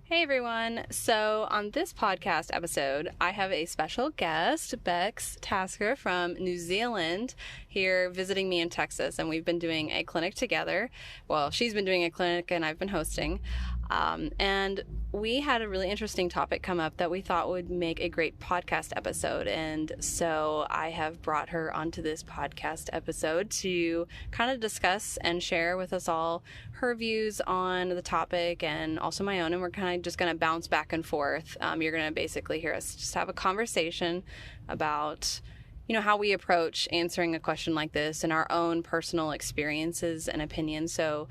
Hey everyone. So on this podcast episode, I have a special guest, Bex Tasker from New Zealand, here visiting me in Texas, and we've been doing a clinic together. Well, she's been doing a clinic and I've been hosting. And we had a really interesting topic come up that we thought would make a great podcast episode. And so I have brought her onto this podcast episode to kind of discuss and share with us all her views on the topic and also my own. And we're kind of just going to bounce back and forth. You're going to basically hear us just have a conversation about how we approach answering a question like this and our own personal experiences and opinions. So,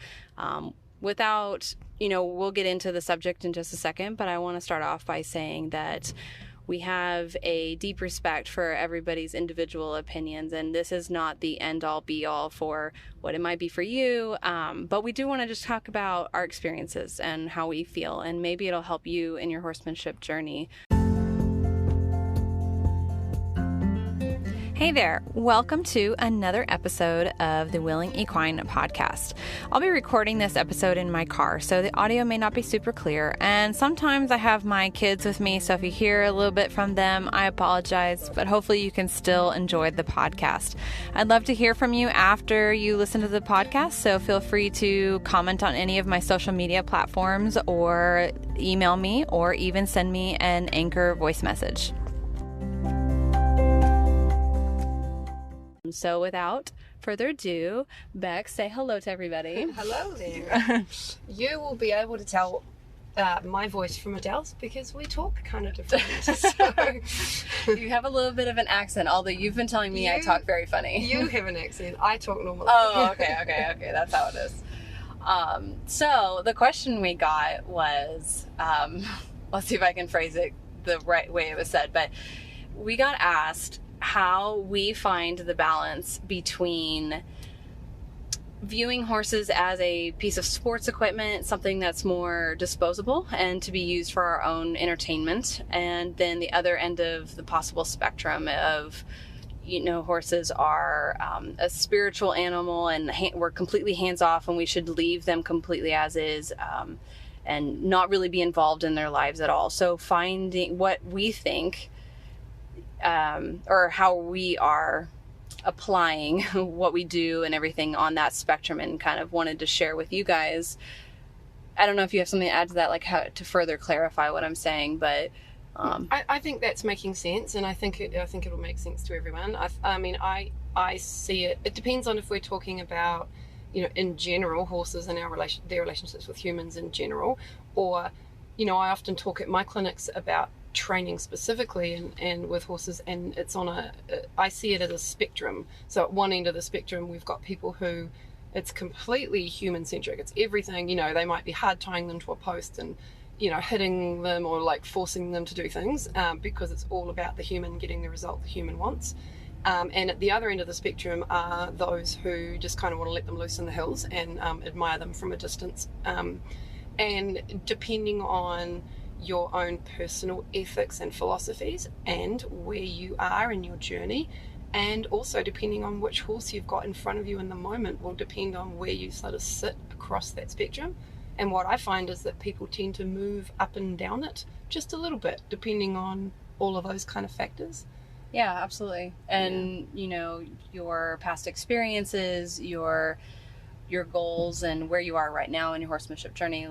we'll get into the subject in just a second, but I want to start off by saying that we have a deep respect for everybody's individual opinions, and this is not the end-all be-all for what it might be for you, but we do want to just talk about our experiences and how we feel, and maybe it'll help you in your horsemanship journey. Hey there, welcome to another episode of the Willing Equine podcast. I'll be recording this episode in my car, so the audio may not be super clear, and sometimes I have my kids with me, so if you hear a little bit from them, I apologize, but hopefully you can still enjoy the podcast. I'd love to hear from you after you listen to the podcast, so feel free to comment on any of my social media platforms or email me or even send me an Anchor voice message. So without further ado, Bex, say hello to everybody. Hello there. You will be able to tell my voice from Adele's because we talk kind of differently. So. You have a little bit of an accent, although you've been telling me I talk very funny. You have an accent. I talk normally. Oh, okay. That's how it is. So the question we got was, let's see if I can phrase it the right way it was said, but we got asked how we find the balance between viewing horses as a piece of sports equipment, something that's more disposable and to be used for our own entertainment, and then the other end of the possible spectrum of horses are a spiritual animal and we're completely hands-off and we should leave them completely as is, and not really be involved in their lives at all. So finding what we think or how we are applying what we do and everything on that spectrum, and kind of wanted to share with you guys. I don't know if you have something to add to that, like how to further clarify what I'm saying, but I think that's making sense, and I think it'll make sense to everyone. I see it. It depends on if we're talking about in general horses and their relationships with humans in general, or I often talk at my clinics about training specifically and with horses, and it's I see it as a spectrum. So at one end of the spectrum we've got people who it's completely human centric. It's everything, they might be hard tying them to a post and hitting them or like forcing them to do things because it's all about the human getting the result the human wants. And at the other end of the spectrum are those who just kind of want to let them loose in the hills and admire them from a distance, and depending on your own personal ethics and philosophies and where you are in your journey, and also depending on which horse you've got in front of you in the moment, will depend on where you sort of sit across that spectrum. And what I find is that people tend to move up and down it just a little bit depending on all of those kind of factors. Yeah, absolutely. And your past experiences, your goals, and where you are right now in your horsemanship journey,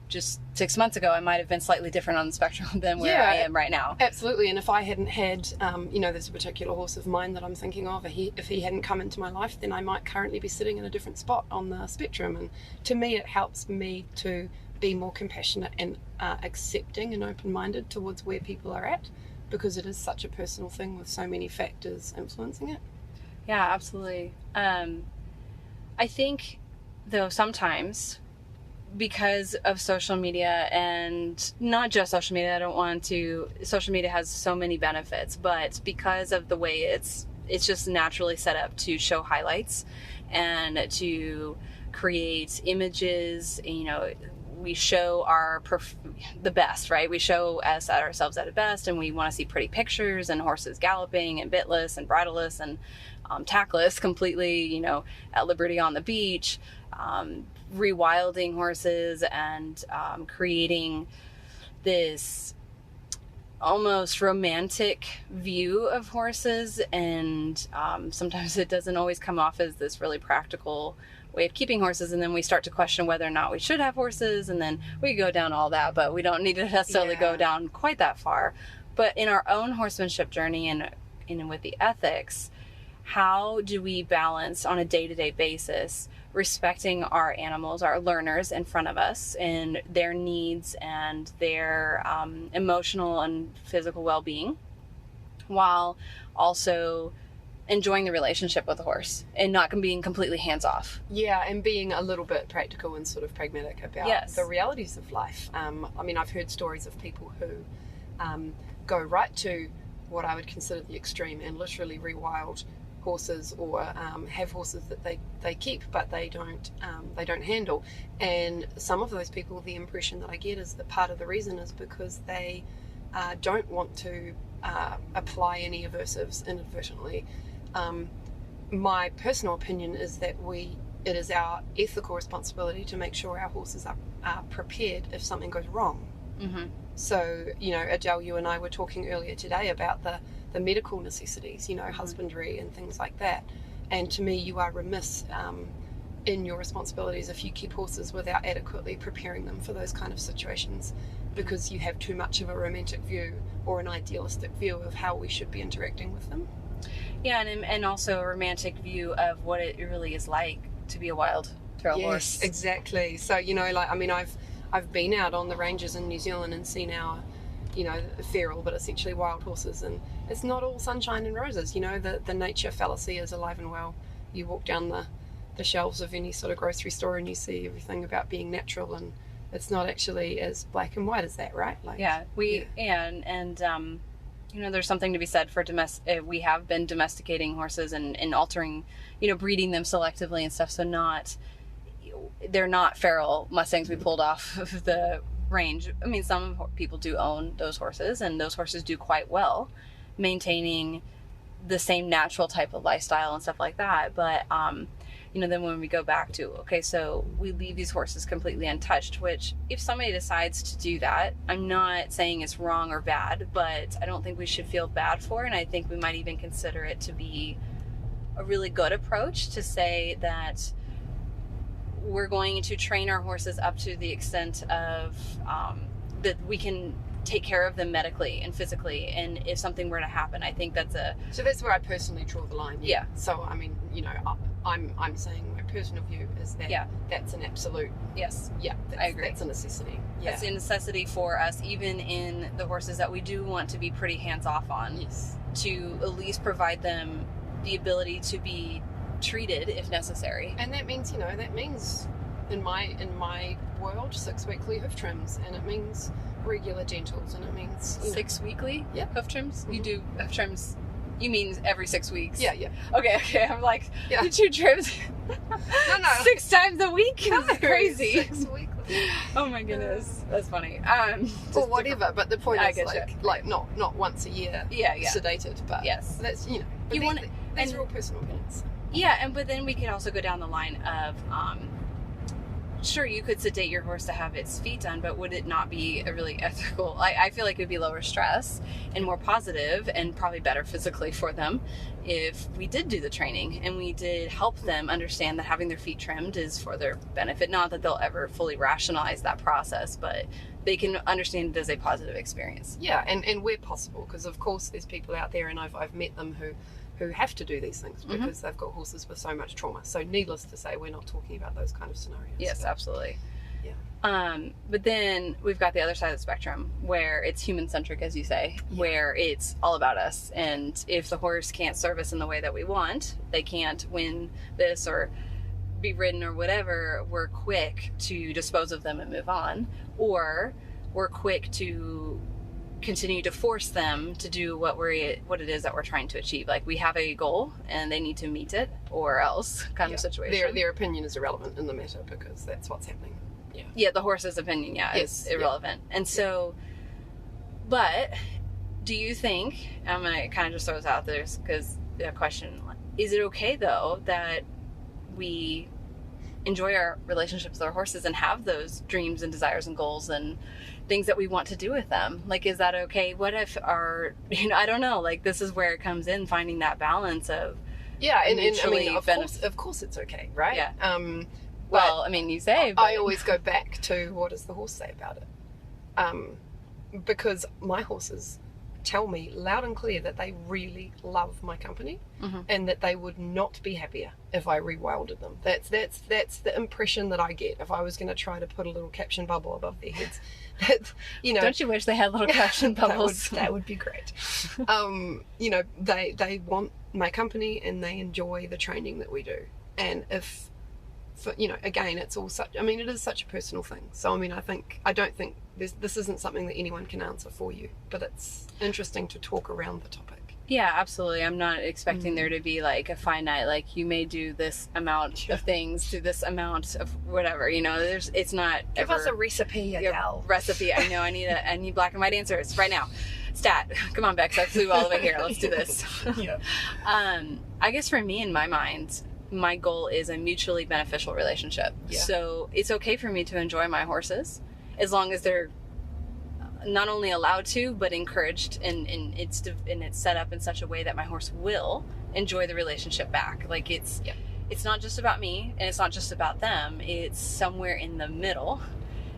just 6 months ago, I might have been slightly different on the spectrum than where I am right now. Absolutely. And if I hadn't had, there's a particular horse of mine that I'm thinking of, if he hadn't come into my life, then I might currently be sitting in a different spot on the spectrum. And to me, it helps me to be more compassionate and accepting and open-minded towards where people are at, because it is such a personal thing with so many factors influencing it. Yeah, absolutely. I think, though, sometimes because of social media, and not just social media, social media has so many benefits, but because of the way it's just naturally set up to show highlights and to create images, we show the best, right? We show ourselves at our best, and we want to see pretty pictures and horses galloping and bitless and bridleless, and tactless, completely, at liberty on the beach, rewilding horses and creating this almost romantic view of horses. And sometimes it doesn't always come off as this really practical way of keeping horses, and then we start to question whether or not we should have horses, and then we go down all that, but we don't need to necessarily go down quite that far. But in our own horsemanship journey and with the ethics, how do we balance on a day-to-day basis respecting our animals, our learners in front of us, and their needs and their emotional and physical well-being, while also enjoying the relationship with the horse and not being completely hands-off? Yeah, and being a little bit practical and sort of pragmatic about the realities of life. I've heard stories of people who go right to what I would consider the extreme and literally rewild horses, or have horses that they keep but they don't handle. And some of those people, the impression that I get is that part of the reason is because they don't want to apply any aversives inadvertently. My personal opinion is that it is our ethical responsibility to make sure our horses are prepared if something goes wrong. Mm-hmm. So, Adele, you and I were talking earlier today about the medical necessities, husbandry and things like that. And to me, you are remiss in your responsibilities if you keep horses without adequately preparing them for those kind of situations, because you have too much of a romantic view or an idealistic view of how we should be interacting with them. Yeah, and also a romantic view of what it really is like to be a wild trail horse. Yes, exactly. So, I've been out on the ranges in New Zealand and seen our, feral but essentially wild horses, and it's not all sunshine and roses. The nature fallacy is alive and well. You walk down the shelves of any sort of grocery store and you see everything about being natural, and it's not actually as black and white as that, right? There's something to be said for we have been domesticating horses and altering, breeding them selectively and stuff. So they're not feral Mustangs we pulled off of the range. I mean, some people do own those horses, and those horses do quite well maintaining the same natural type of lifestyle and stuff like that. But, then when we go back to, so we leave these horses completely untouched, which if somebody decides to do that, I'm not saying it's wrong or bad, but I don't think we should feel bad for it. And I think we might even consider it to be a really good approach to say that we're going to train our horses up to the extent of that we can take care of them medically and physically, and if something were to happen, I think so that's where I personally draw the line. Yeah. So I mean, I'm saying my personal view is that that's an absolute. Yes. Yeah, I agree. That's a necessity. Yeah. That's a necessity for us, even in the horses that we do want to be pretty hands off on. Yes. To at least provide them the ability to be treated if necessary. And that means, in my world, 6 weekly hoof trims, and it means regular dentals, and it means 6 weekly hoof trims. Mm-hmm. You do hoof trims. You mean every 6 weeks? Yeah. Okay. I'm like, you do trims. No. 6 times a week. That's crazy. 6 weekly. Oh my goodness, that's funny. Or whatever. But the point is, not once a year. Yeah. Sedated, but yes, that's you want these are all personal opinions. Yeah, but then we could also go down the line of, sure, you could sedate your horse to have its feet done, but would it not be a really ethical? I feel like it would be lower stress and more positive and probably better physically for them if we did do the training and we did help them understand that having their feet trimmed is for their benefit. Not that they'll ever fully rationalize that process, but they can understand it as a positive experience. Yeah, and where possible, because of course there's people out there, and I've met them who have to do these things because they've got horses with so much trauma. So needless to say, we're not talking about those kind of scenarios. Yes, absolutely. Yeah. But then we've got the other side of the spectrum where it's human-centric, as you say, where it's all about us. And if the horse can't serve us in the way that we want, they can't win this or be ridden or whatever, we're quick to dispose of them and move on. Or we're quick to continue to force them to do what it is that we're trying to achieve. Like, we have a goal and they need to meet it or else kind of situation. Their opinion is irrelevant in the matter because that's what's happening. Yeah, the horse's opinion, is irrelevant. And so, but do you think, I'm going to kind of just throw this out there because the question, is it okay though that we enjoy our relationships with our horses and have those dreams and desires and goals and things that we want to do with them? Like, is that okay? What if our, I don't know, like, this is where it comes in, finding that balance of, yeah, and I mean, mutually of course it's okay, right? Yeah. But well, I mean, you say, but I always go back to what does the horse say about it, because my horses tell me loud and clear that they really love my company, and that they would not be happier if I rewilded them. That's the impression that I get if I was going to try to put a little caption bubble above their heads. That, don't you wish they had little caption bubbles? that would be great. They want my company and they enjoy the training that we do. And if, again, it's all such, I mean, it is such a personal thing. So, I mean, I don't think this isn't something that anyone can answer for you, but it's interesting to talk around the topic. Yeah, absolutely. I'm not expecting there to be like a finite, like you may do this amount of things to this amount of whatever, it's not. Give us a recipe, Adele. Recipe. I know. I need black and white answers right now. Stat. Come on, Bex. I flew all the way here. Let's do this. Yeah. I guess for me, in my mind, my goal is a mutually beneficial relationship. Yeah. So it's okay for me to enjoy my horses as long as they're not only allowed to, but encouraged, and it's set up in such a way that my horse will enjoy the relationship back. Like it's not just about me and it's not just about them. It's somewhere in the middle.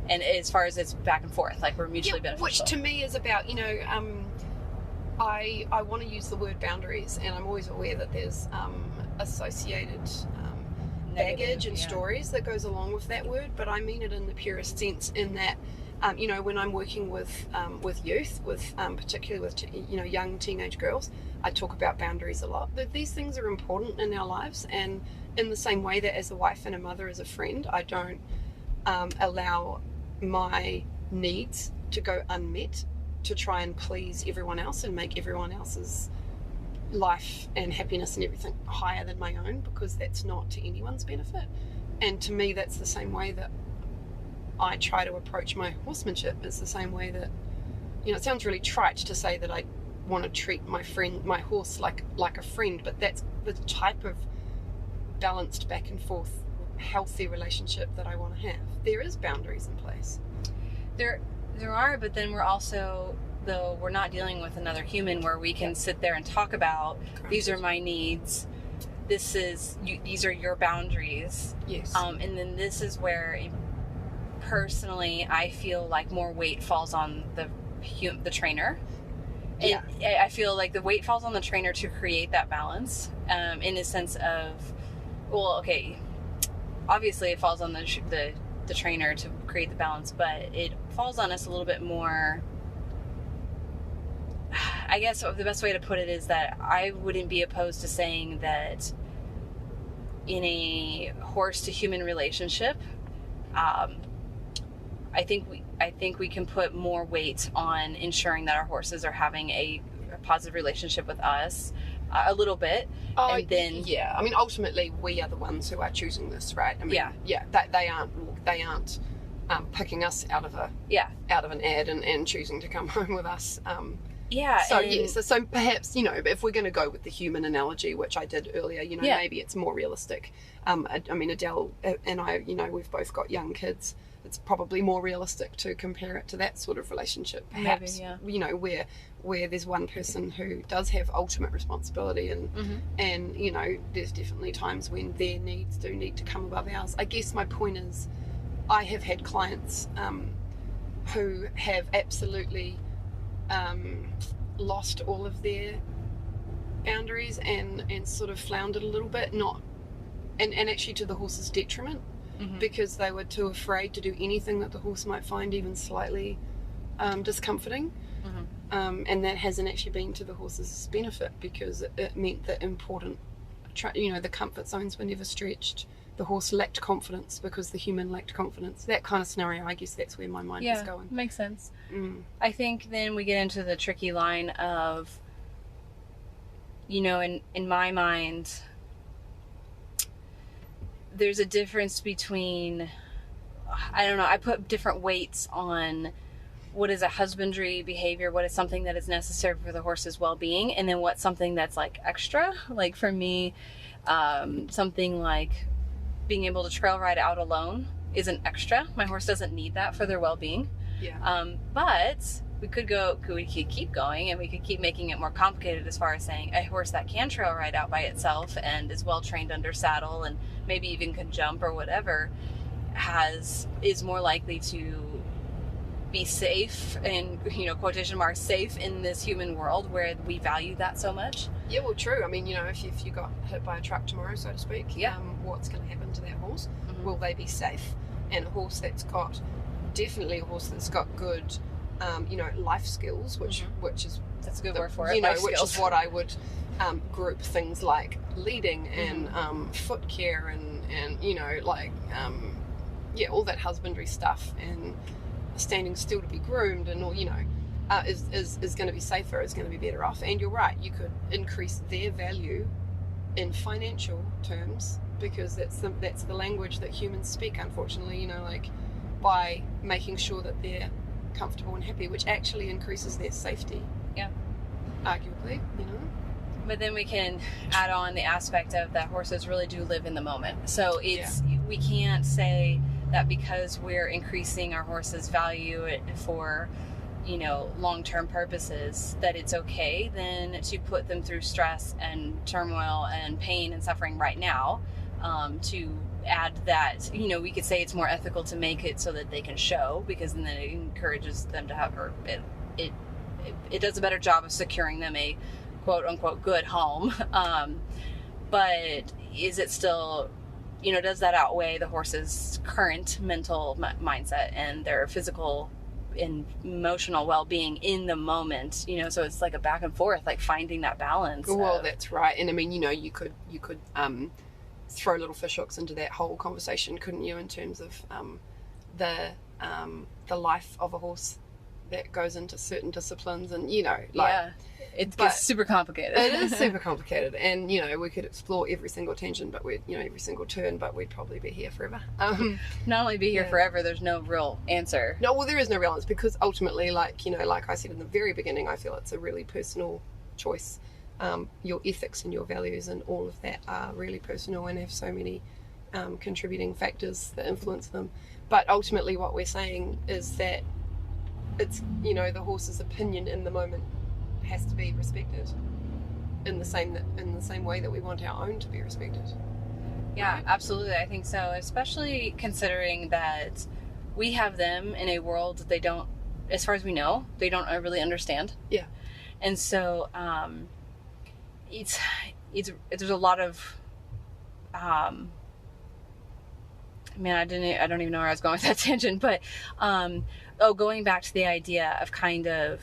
And as far as it's back and forth, like we're mutually beneficial. Which to me is about, I want to use the word boundaries, and I'm always aware that there's associated baggage and stories that goes along with that word, but I mean it in the purest sense, in that when I'm working with youth, particularly with young teenage girls, I talk about boundaries a lot. But these things are important in our lives, and in the same way that as a wife and a mother, as a friend, I don't allow my needs to go unmet to try and please everyone else and make everyone else's life and happiness and everything higher than my own, because that's not to anyone's benefit. And to me, that's the same way that I try to approach my horsemanship. It's the same way that, it sounds really trite to say that I want to treat my horse like a friend, but that's the type of balanced back and forth healthy relationship that I want to have. There is boundaries in place. There are, but then we're also, though we're not dealing with another human where we can sit there and talk about, these are my needs, these are your boundaries. Yes. And then this is where personally I feel like more weight falls on the trainer. And I feel like the weight falls on the trainer to create that balance, in the sense of, well, okay, obviously it falls on the trainer to create the balance, but it falls on us a little bit more. I guess the best way to put it is that I wouldn't be opposed to saying that in a horse to human relationship, I think we can put more weight on ensuring that our horses are having a positive relationship with us, a little bit, and then I mean, ultimately we are the ones who are choosing this, right? I mean, they aren't picking us out of an ad and choosing to come home with us. So perhaps, if we're going to go with the human analogy, which I did earlier, maybe it's more realistic. I mean, Adele and I, we've both got young kids. It's probably more realistic to compare it to that sort of relationship, perhaps. Maybe, where there's one person who does have ultimate responsibility, and there's definitely times when their needs do need to come above ours. I guess my point is, I have had clients who have absolutely lost all of their boundaries and sort of floundered a little bit, and actually to the horse's detriment, because they were too afraid to do anything that the horse might find even slightly discomforting. And that hasn't actually been to the horse's benefit, because it meant that important, the comfort zones were never stretched. The horse lacked confidence because the human lacked confidence. That kind of scenario, I guess that's where my mind is going. Yeah, makes sense. I think then we get into the tricky line of, in my mind, there's a difference between, I don't know, I put different weights on what is a husbandry behavior, what is something that is necessary for the horse's well-being, and then what's something that's like extra. Like for me, something like being able to trail ride out alone is an extra. My horse doesn't need that for their well-being. Yeah. But we could keep going, and we could keep making it more complicated as far as saying a horse that can trail ride out by itself and is well trained under saddle and maybe even can jump or whatever is more likely to be safe, and quotation marks, safe in this human world where we value that so much. Yeah, well, true. I mean, if you got hit by a truck tomorrow, so to speak, yeah. What's going to happen to that horse? Mm-hmm. Will they be safe? And a horse that's got good, life skills, which is that's a good word for it. Which is what I would group things like leading and foot care and all that husbandry stuff and standing still to be groomed and all, is going to be safer, is going to be better off. And you're right, you could increase their value in financial terms, because that's the language that humans speak, unfortunately, by making sure that they're comfortable and happy, which actually increases their safety. Yeah. Arguably, But then we can add on the aspect of that horses really do live in the moment. So we can't say that because we're increasing our horse's value for, long-term purposes, that it's okay then to put them through stress and turmoil and pain and suffering right now, to add that, we could say it's more ethical to make it so that they can show, because then it encourages them to have, it does a better job of securing them a quote-unquote good home. But is it still, does that outweigh the horse's current mental mindset and their physical and emotional well-being in the moment? So it's like a back and forth, like finding that balance. Well, that's right. And I mean, you could throw little fish hooks into that whole conversation, couldn't you, in terms of the life of a horse that goes into certain disciplines, and it gets super complicated. It is super complicated, and we could explore every single tangent, but every single turn, but we'd probably be here forever. Not only be here forever, there's no real answer. No, well, there is no real answer, because ultimately, like I said in the very beginning, I feel it's a really personal choice. Your ethics and your values and all of that are really personal and have so many contributing factors that influence them. But ultimately, what we're saying is that it's the horse's opinion in the moment has to be respected in the same way that we want our own to be respected. Yeah, right? Absolutely. I think so, especially considering that we have them in a world that they don't, as far as we know, they don't really understand. Yeah. And so it's there's a lot of I don't even know where I was going with that tangent, but going back to the idea of kind of,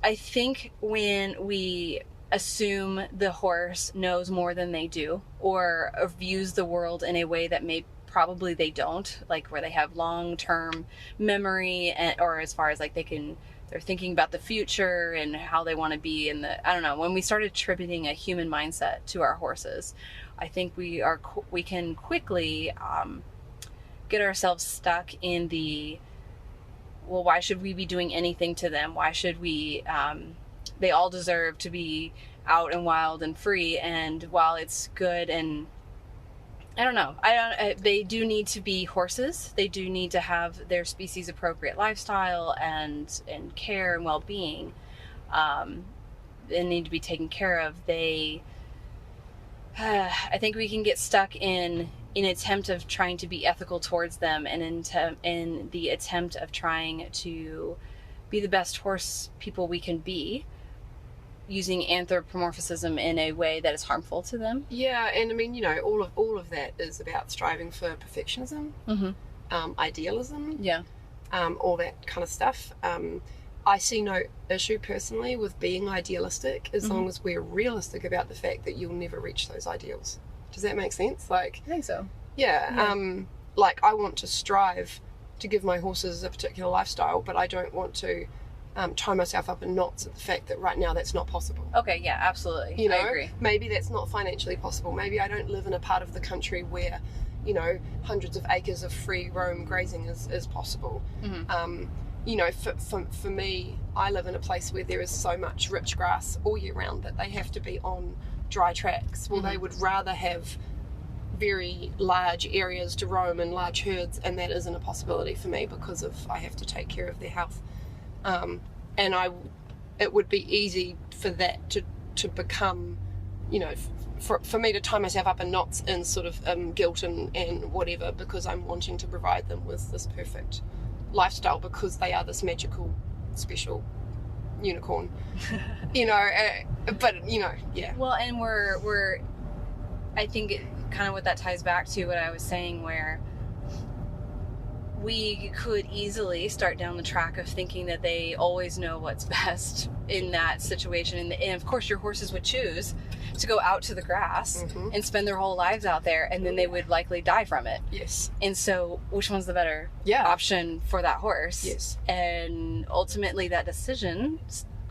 I think when we assume the horse knows more than they do, or views the world in a way that probably they don't, like where they have long-term memory, or as far as like they're thinking about the future and how they want to be in I don't know, when we start attributing a human mindset to our horses, I think we can quickly get ourselves stuck in the, well, why should we be doing anything to them? Why should we, they all deserve to be out and wild and free, and while it's good, and I don't know, they do need to be horses. They do need to have their species appropriate lifestyle and care and well-being. They need to be taken care of. I think we can get stuck in attempt of trying to be ethical towards them, and in the attempt of trying to be the best horse people we can be, using anthropomorphism in a way that is harmful to them. Yeah, and I mean, all of that is about striving for perfectionism, idealism, all that kind of stuff. I see no issue personally with being idealistic, as long as we're realistic about the fact that you'll never reach those ideals. Does that make sense? Like, I think so. Yeah. Like, I want to strive to give my horses a particular lifestyle, but I don't want to tie myself up in knots at the fact that right now that's not possible. Okay, yeah, absolutely. I agree. Maybe that's not financially possible. Maybe I don't live in a part of the country where, hundreds of acres of free roam grazing is possible. you know, for me, I live in a place where there is so much rich grass all year round that they have to be on dry tracks. Well, they would rather have very large areas to roam and large herds, and that isn't a possibility for me because I have to take care of their health. And it would be easy for that to become, you know, for me to tie myself up in knots in sort of guilt and whatever, because I'm wanting to provide them with this perfect lifestyle because they are this magical, special unicorn, you know. But you know, yeah. Well, and we're I think kind of what that ties back to what I was saying, where we could easily start down the track of thinking that they always know what's best in that situation. And of course, your horses would choose to go out to the grass and spend their whole lives out there, and then they would likely die from it. Yes. And so, which one's the better option for that horse? Yes. And ultimately, that decision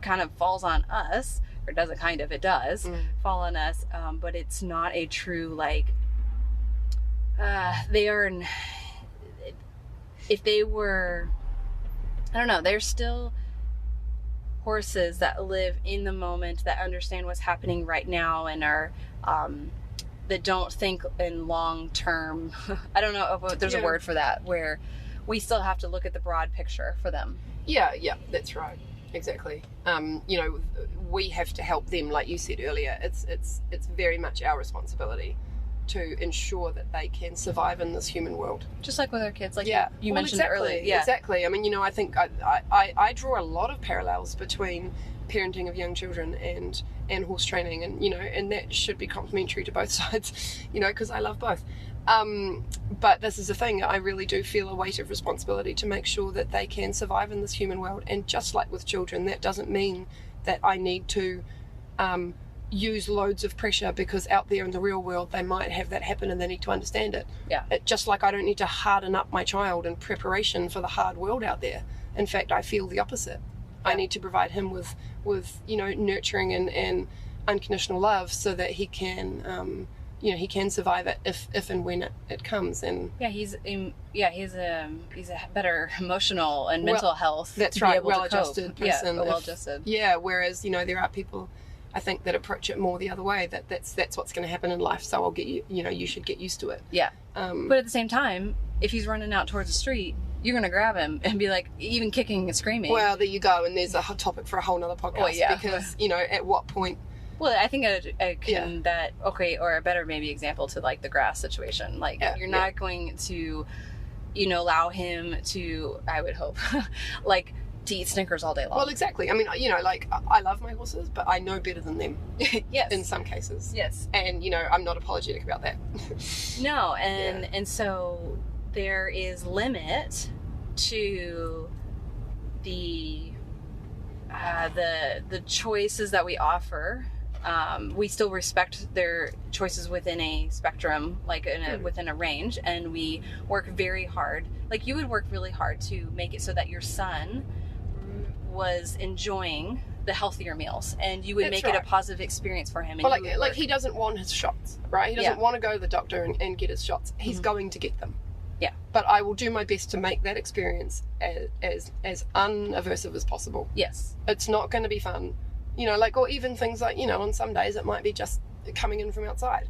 kind of falls on us, or doesn't kind of, it does fall on us, but it's not a true, like, they are... If they were, I don't know, they're still horses that live in the moment, that understand what's happening right now, and are, that don't think in long term. I don't know if there's a word for that, where we still have to look at the broad picture for them. Yeah, that's right. Exactly. You know, we have to help them, like you said earlier. It's very much our responsibility to ensure that they can survive in this human world. Just like with our kids, like you mentioned exactly, earlier. Yeah, exactly. I mean, you know, I think I draw a lot of parallels between parenting of young children and horse training, and, you know, and that should be complementary to both sides, you know, because I love both. But this is the thing, I really do feel a weight of responsibility to make sure that they can survive in this human world. And just like with children, that doesn't mean that I need to use loads of pressure, because out there in the real world they might have that happen and they need to understand it. Just like I don't need to harden up my child in preparation for the hard world out there. In fact, I feel the opposite. I need to provide him with you know, nurturing and unconditional love, so that he can you know, he can survive it if and when it comes. And he's a better emotional and mental health. That's right. Well-adjusted person. Well-adjusted. Whereas, you know, there are people, I think, that approach it more the other way, that's what's going to happen in life, so I'll get you, you know, you should get used to it. But at the same time, if he's running out towards the street, you're going to grab him and be like, even kicking and screaming. Well, there you go, and there's a hot topic for a whole nother podcast. Because, you know, at what point... Well, I think or a better maybe example to, like, the grass situation. Like, you're not going to, you know, allow him to, I would hope, like, to eat Snickers all day long. Well, exactly. I mean, you know, like, I love my horses, but I know better than them. Yes. In some cases. Yes. And, you know, I'm not apologetic about that. No, and so there is limit to the choices that we offer. We still respect their choices within a spectrum, like within a range, and we work very hard. Like, you would work really hard to make it so that your son was enjoying the healthier meals, and you would make it a positive experience for him. And well, like he doesn't want his shots, right? He doesn't want to go to the doctor and get his shots. He's going to get them. Yeah. But I will do my best to make that experience as unaversive as possible. Yes. It's not going to be fun. You know, like, or even things like, you know, on some days it might be just coming in from outside.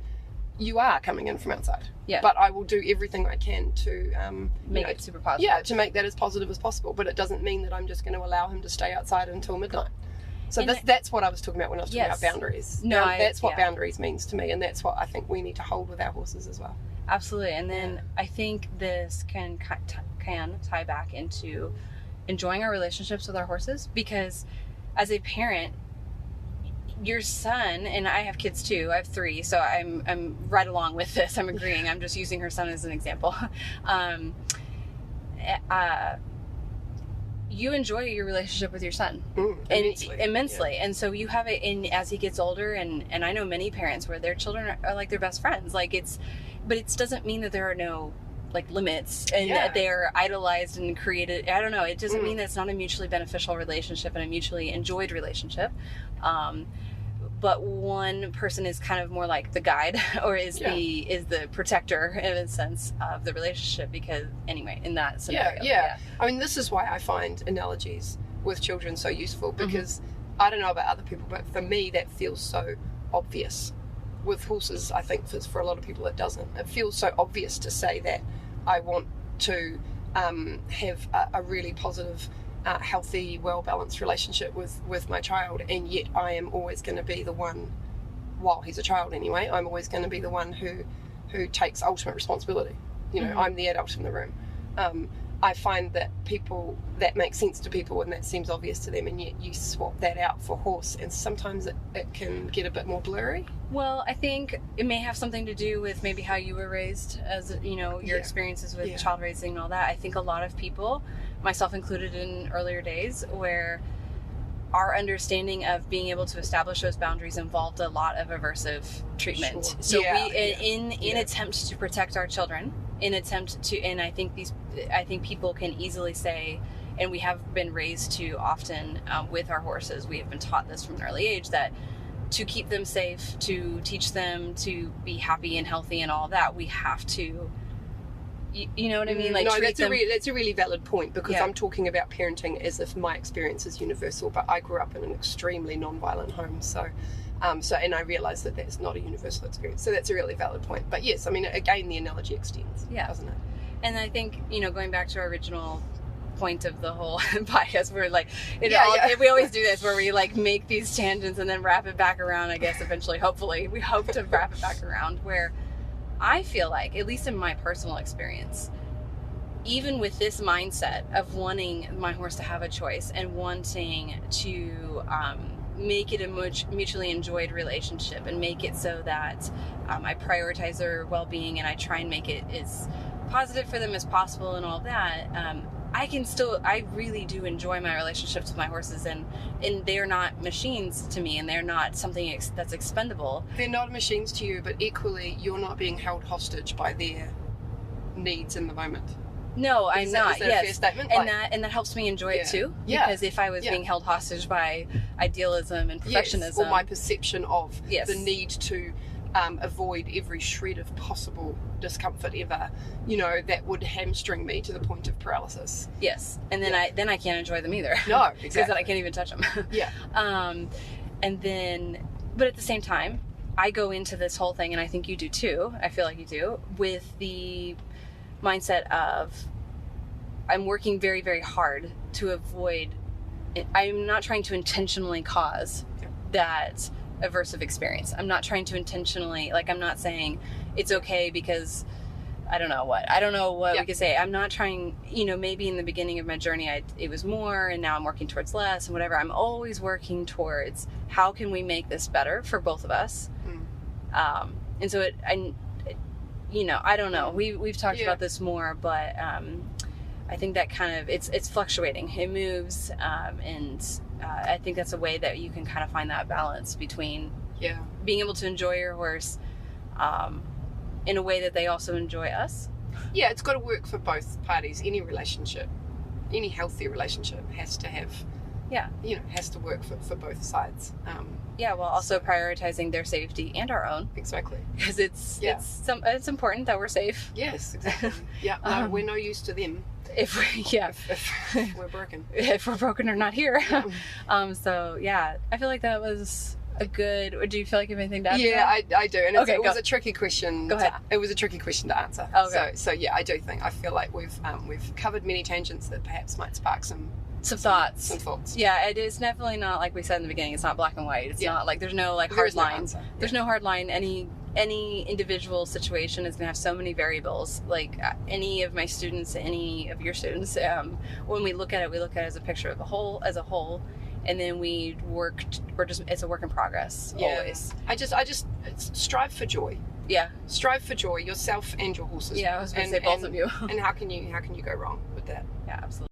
You are coming in from outside. Yeah. But I will do everything I can to make it super positive. Yeah, to make that as positive as possible. But it doesn't mean that I'm just going to allow him to stay outside until midnight. So that's what I was talking about when I was talking about boundaries. No, that's what boundaries means to me, and that's what I think we need to hold with our horses as well. Absolutely. And then I think this can tie back into enjoying our relationships with our horses, because as a parent, your son, and I have kids too, I have 3, so I'm right along with this. I'm agreeing. I'm just using her son as an example. You enjoy your relationship with your son immensely. And so you have it in as he gets older, and I know many parents where their children are like their best friends. Like, but it doesn't mean that there are no, like, limits, and that they're idolized and created. I don't know. It doesn't mean that it's not a mutually beneficial relationship and a mutually enjoyed relationship. but one person is kind of more like the guide or is the protector in a sense of the relationship, because anyway, in that scenario. Yeah. I mean, this is why I find analogies with children so useful, because I don't know about other people, but for me that feels so obvious. With horses, I think for a lot of people it doesn't. It feels so obvious to say that I want to have a really positive, healthy, well-balanced relationship with my child, and yet I am always going to be the one, while he's a child anyway, I'm always going to be the one who takes ultimate responsibility. You know, I'm the adult in the room. I find that that makes sense to people and that seems obvious to them, and yet you swap that out for horse, and sometimes it can get a bit more blurry. Well, I think it may have something to do with maybe how you were raised, as you know, your experiences with child raising and all that. I think a lot of people, myself included in earlier days, where our understanding of being able to establish those boundaries involved a lot of aversive treatment. Sure. So in attempt to protect our children, and I think people can easily say, and we have been raised to often with our horses, we have been taught this from an early age, that to keep them safe, to teach them to be happy and healthy and all that, we have to, you know what I mean? Like, no, that's a really valid point, because I'm talking about parenting as if my experience is universal, but I grew up in an extremely non-violent home, so and I realised that that's not a universal experience. So that's a really valid point. But yes, I mean, again, the analogy extends, doesn't it? And I think, going back to our original point of the whole podcast, we're like, we always do this, where we like make these tangents and then wrap it back around, I guess, eventually, hopefully. We hope to wrap it back around, where I feel like, at least in my personal experience, even with this mindset of wanting my horse to have a choice and wanting to make it a mutually enjoyed relationship and make it so that I prioritize their well-being and I try and make it as positive for them as possible and all that, I really do enjoy my relationships with my horses, and they're not machines to me, and they're not something that's expendable. They're not machines to you, but equally you're not being held hostage by their needs in the moment. No, I'm not. Is that a fair statement? And that helps me enjoy it too. Because if I was being held hostage by idealism and perfectionism, or my perception of the need to avoid every shred of possible discomfort ever, that would hamstring me to the point of paralysis. Yes, and then I can't enjoy them either. No, exactly. Because then I can't even touch them. And then, but at the same time, I go into this whole thing, and I think you do too. I feel like you do, with the mindset of I'm working very, very hard to avoid. I'm not trying to intentionally cause that aversive experience. I'm not trying to intentionally, I'm not saying it's okay because I don't know what we could say. I'm not trying, maybe in the beginning of my journey it was more, and now I'm working towards less and whatever. I'm always working towards how can we make this better for both of us. And so I don't know. We've talked about this more, but I think that kind of it's fluctuating. It moves, and I think that's a way that you can kind of find that balance between being able to enjoy your horse in a way that they also enjoy us. Yeah, it's got to work for both parties. Any relationship, any healthy relationship has to have, has to work for both sides. While also prioritizing their safety and our own. Exactly. Because it's important that we're safe. Yes, exactly. We're no use to them. If we're broken. If we're broken or not here. I feel like that was a good. Do you feel like you have anything to add? Yeah, I do, and it was a tricky question. Go ahead. It was a tricky question to answer. Okay. So I do think I feel like we've covered many tangents that perhaps might spark some thoughts. Some thoughts. Yeah, it is definitely not, like we said in the beginning, it's not black and white. It's not like there's no hard line. There's no hard line. Any individual situation is going to have so many variables. Like any of my students, any of your students, when we look at it as a picture of as a whole, and then it's a work in progress always. I just strive for joy. Yeah. Strive for joy, yourself and your horses. Yeah, I was going to say both of you. And how can you go wrong with that? Yeah, absolutely.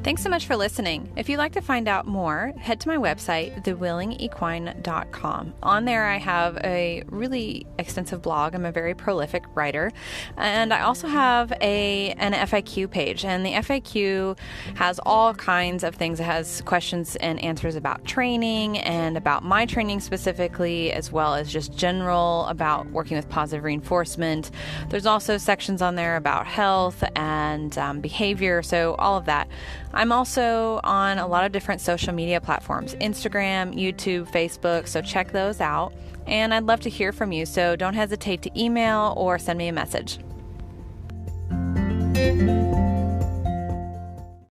Thanks so much for listening. If you'd like to find out more, head to my website, thewillingequine.com. On there, I have a really extensive blog. I'm a very prolific writer. And I also have an FAQ page. And the FAQ has all kinds of things. It has questions and answers about training and about my training specifically, as well as just general about working with positive reinforcement. There's also sections on there about health and behavior. So all of that. I'm also on a lot of different social media platforms, Instagram, YouTube, Facebook, so check those out. And I'd love to hear from you, so don't hesitate to email or send me a message.